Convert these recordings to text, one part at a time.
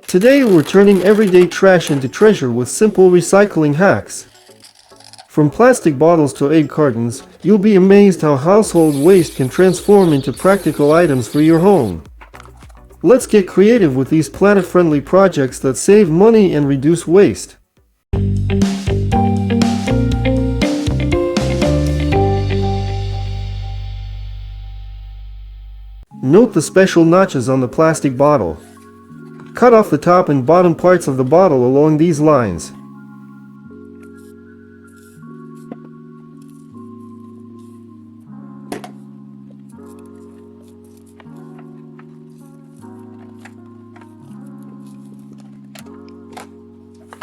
Today we're turning everyday trash into treasure with simple recycling hacks. From plastic bottles to egg cartons, you'll be amazed how household waste can transform into practical items for your home. Let's get creative with these planet-friendly projects that save money and reduce waste. Note the special notches on the plastic bottle. Cut off the top and bottom parts of the bottle along these lines.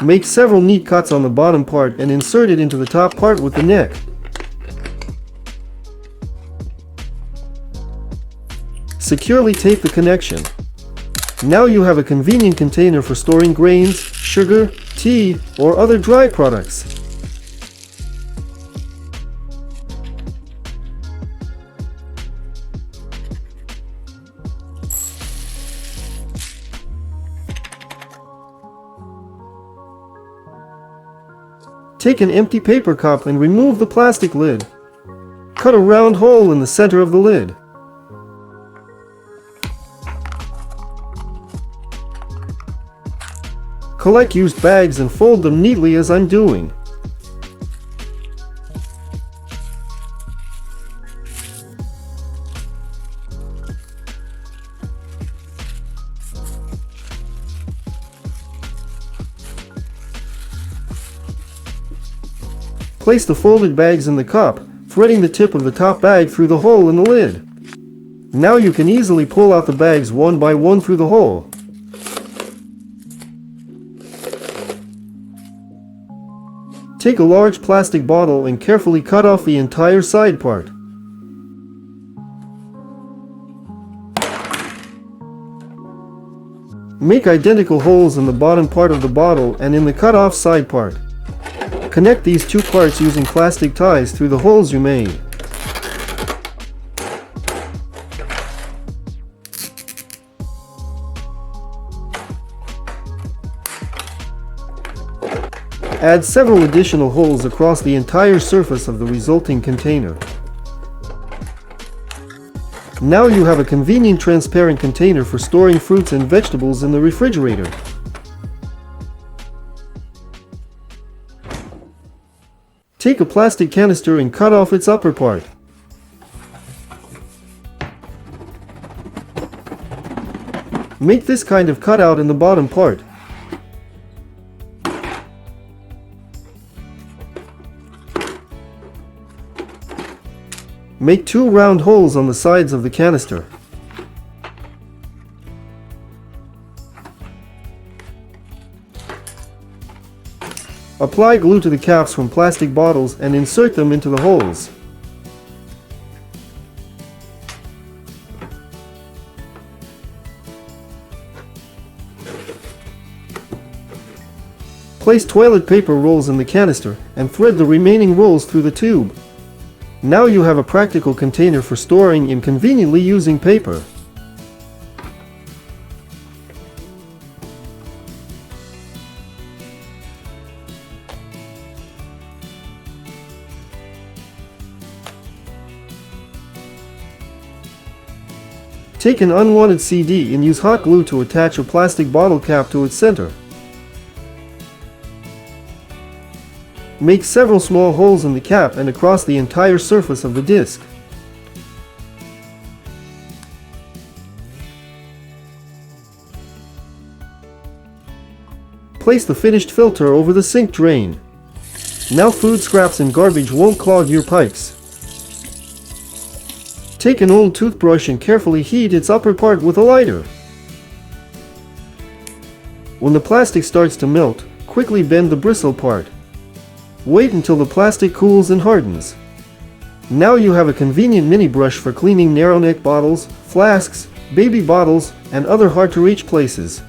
Make several neat cuts on the bottom part and insert it into the top part with the neck. Securely tape the connection. Now you have a convenient container for storing grains, sugar, tea, or other dry products. Take an empty paper cup and remove the plastic lid. Cut a round hole in the center of the lid. Collect used bags and fold them neatly as I'm doing. Place the folded bags in the cup, threading the tip of the top bag through the hole in the lid. Now you can easily pull out the bags one by one through the hole. Take a large plastic bottle and carefully cut off the entire side part. Make identical holes in the bottom part of the bottle and in the cut-off side part. Connect these two parts using plastic ties through the holes you made. Add several additional holes across the entire surface of the resulting container. Now you have a convenient transparent container for storing fruits and vegetables in the refrigerator. Take a plastic canister and cut off its upper part. Make this kind of cutout in the bottom part. Make two round holes on the sides of the canister. Apply glue to the caps from plastic bottles and insert them into the holes. Place toilet paper rolls in the canister and thread the remaining rolls through the tube. Now you have a practical container for storing and conveniently using paper. Take an unwanted CD and use hot glue to attach a plastic bottle cap to its center. Make several small holes in the cap and across the entire surface of the disc. Place the finished filter over the sink drain. Now food scraps and garbage won't clog your pipes. Take an old toothbrush and carefully heat its upper part with a lighter. When the plastic starts to melt, quickly bend the bristle part. Wait until the plastic cools and hardens. Now you have a convenient mini brush for cleaning narrow neck bottles, flasks, baby bottles, and other hard-to-reach places.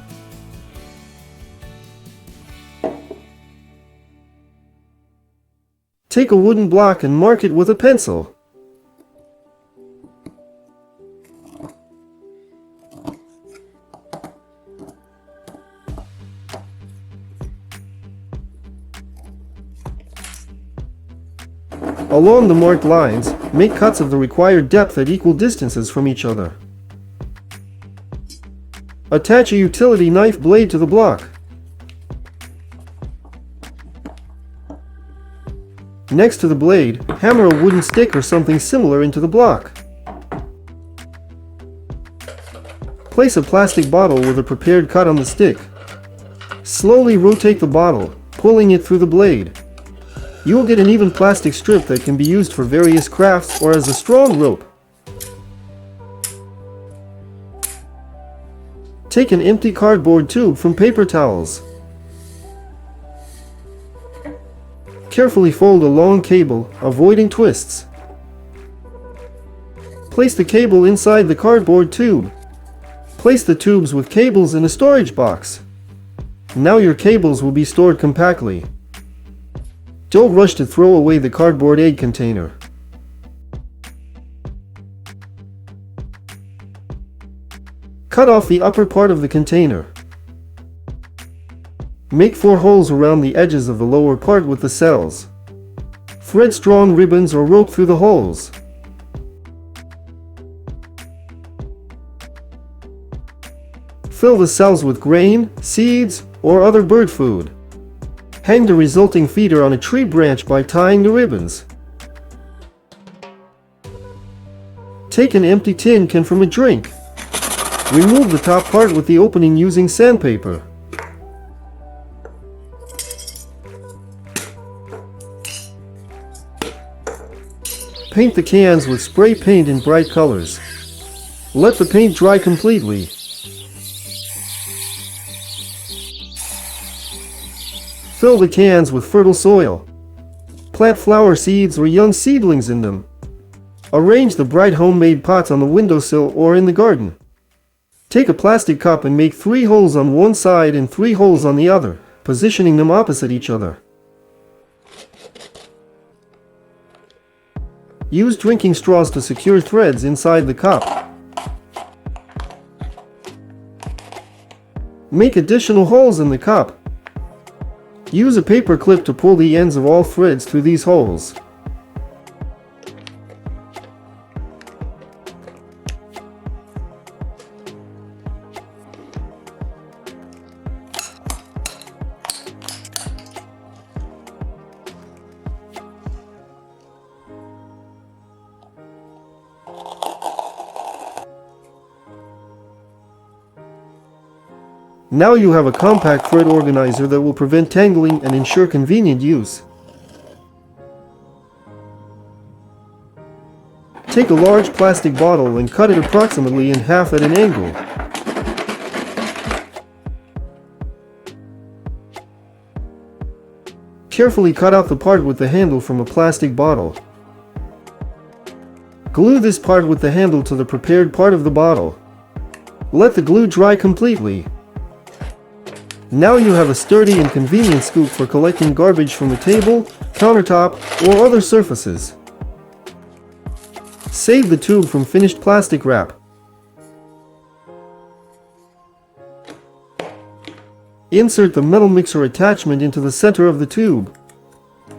Take a wooden block and mark it with a pencil. Along the marked lines, make cuts of the required depth at equal distances from each other. Attach a utility knife blade to the block. Next to the blade, hammer a wooden stick or something similar into the block. Place a plastic bottle with a prepared cut on the stick. Slowly rotate the bottle, pulling it through the blade. You will get an even plastic strip that can be used for various crafts or as a strong rope. Take an empty cardboard tube from paper towels. Carefully fold a long cable, avoiding twists. Place the cable inside the cardboard tube. Place the tubes with cables in a storage box. Now your cables will be stored compactly. Don't rush to throw away the cardboard aid container. Cut off the upper part of the container. Make 4 holes around the edges of the lower part with the cells. Thread strong ribbons or rope through the holes. Fill the cells with grain, seeds, or other bird food. Hang the resulting feeder on a tree branch by tying the ribbons. Take an empty tin can from a drink. Remove the top part with the opening using sandpaper. Paint the cans with spray paint in bright colors. Let the paint dry completely. Fill the cans with fertile soil. Plant flower seeds or young seedlings in them. Arrange the bright homemade pots on the windowsill or in the garden. Take a plastic cup and make 3 holes on one side and 3 holes on the other, positioning them opposite each other. Use drinking straws to secure threads inside the cup. Make additional holes in the cup. Use a paper clip to pull the ends of all threads through these holes. Now you have a compact thread organizer that will prevent tangling and ensure convenient use. Take a large plastic bottle and cut it approximately in half at an angle. Carefully cut out the part with the handle from a plastic bottle. Glue this part with the handle to the prepared part of the bottle. Let the glue dry completely. Now you have a sturdy and convenient scoop for collecting garbage from the table, countertop, or other surfaces. Save the tube from finished plastic wrap. Insert the metal mixer attachment into the center of the tube.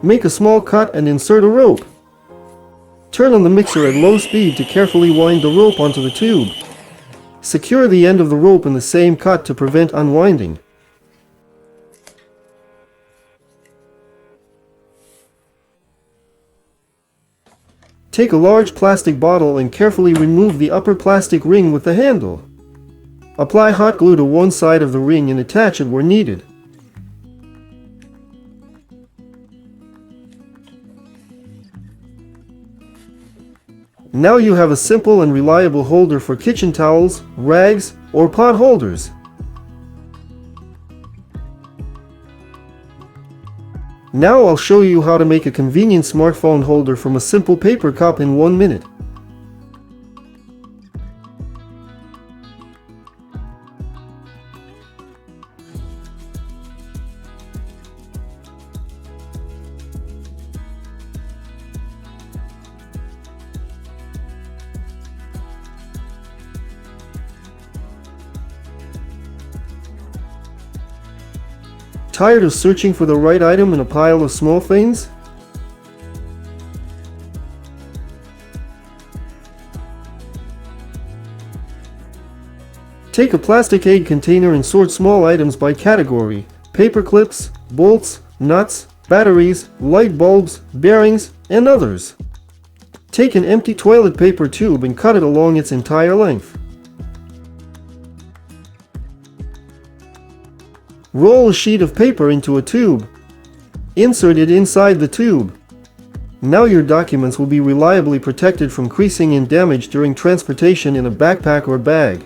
Make a small cut and insert a rope. Turn on the mixer at low speed to carefully wind the rope onto the tube. Secure the end of the rope in the same cut to prevent unwinding. Take a large plastic bottle and carefully remove the upper plastic ring with the handle. Apply hot glue to one side of the ring and attach it where needed. Now you have a simple and reliable holder for kitchen towels, rags, or pot holders. Now I'll show you how to make a convenient smartphone holder from a simple paper cup in 1 minute. Tired of searching for the right item in a pile of small things? Take a plastic egg container and sort small items by category: paper clips, bolts, nuts, batteries, light bulbs, bearings, and others. Take an empty toilet paper tube and cut it along its entire length. Roll a sheet of paper into a tube. Insert it inside the tube. Now your documents will be reliably protected from creasing and damage during transportation in a backpack or bag.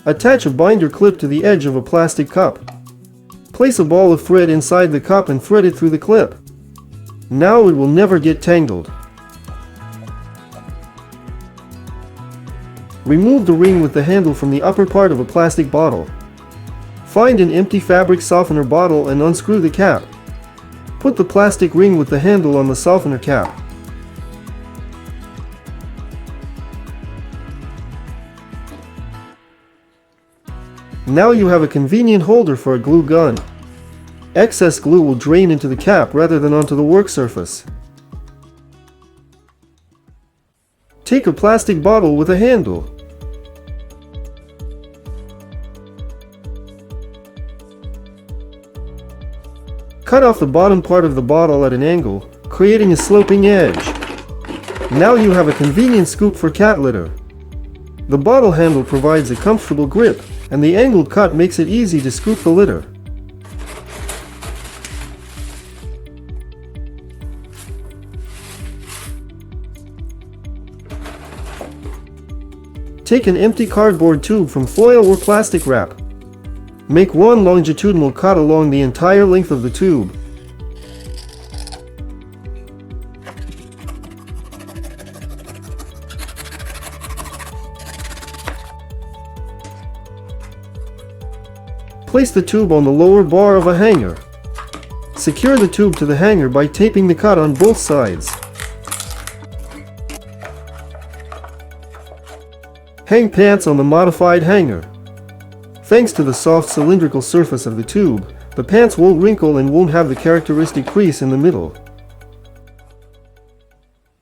Attach a binder clip to the edge of a plastic cup. Place a ball of thread inside the cup and thread it through the clip. Now it will never get tangled. Remove the ring with the handle from the upper part of a plastic bottle. Find an empty fabric softener bottle and unscrew the cap. Put the plastic ring with the handle on the softener cap. Now you have a convenient holder for a glue gun. Excess glue will drain into the cap rather than onto the work surface. Take a plastic bottle with a handle. Cut off the bottom part of the bottle at an angle, creating a sloping edge. Now you have a convenient scoop for cat litter. The bottle handle provides a comfortable grip, and the angled cut makes it easy to scoop the litter. Take an empty cardboard tube from foil or plastic wrap. Make one longitudinal cut along the entire length of the tube. Place the tube on the lower bar of a hanger. Secure the tube to the hanger by taping the cut on both sides. Hang pants on the modified hanger. Thanks to the soft cylindrical surface of the tube, the pants won't wrinkle and won't have the characteristic crease in the middle.